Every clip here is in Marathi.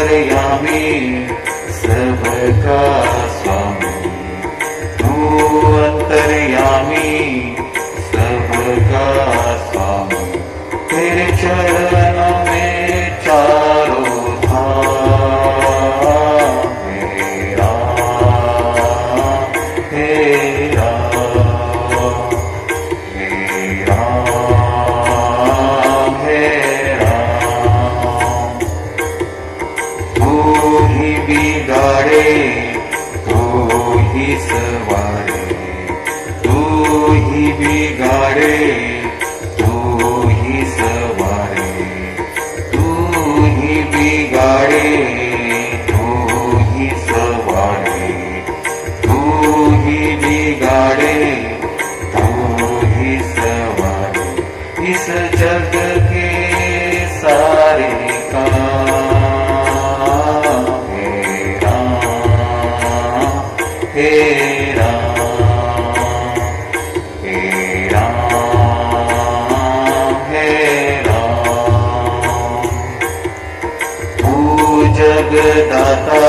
अंतर्यामी सबका स्वामी, तू अंतर्यामी सबका स्वामी। तेरे चरणों में चारों धाम, हे राम हे राम हे राम हे राम। तू ही बिगाड़े तू ही सवारे, तू ही बिगाड़े तू ही सवारे, तू ही बिगाड़े तू ही सवारे, तू ही बिगाड़े तू ही सवारे। इस जग के सारे काम हे राम हे राम हे राम हे राम। तू जगदाता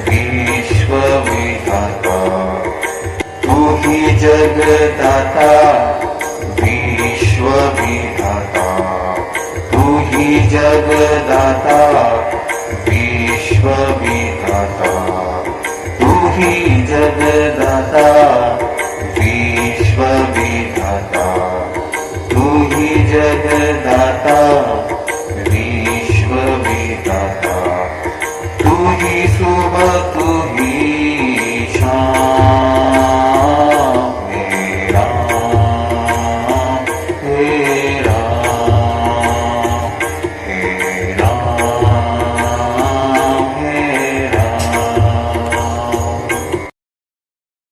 विश्व विधाता, तू ही जगदाता विश्व विधाता, तू ही जगदाता विश्व विधाता, तू ही जगदाता विश्व विधाता, तू ही जगदाता विश्व विधाता। तू ही सुबह तू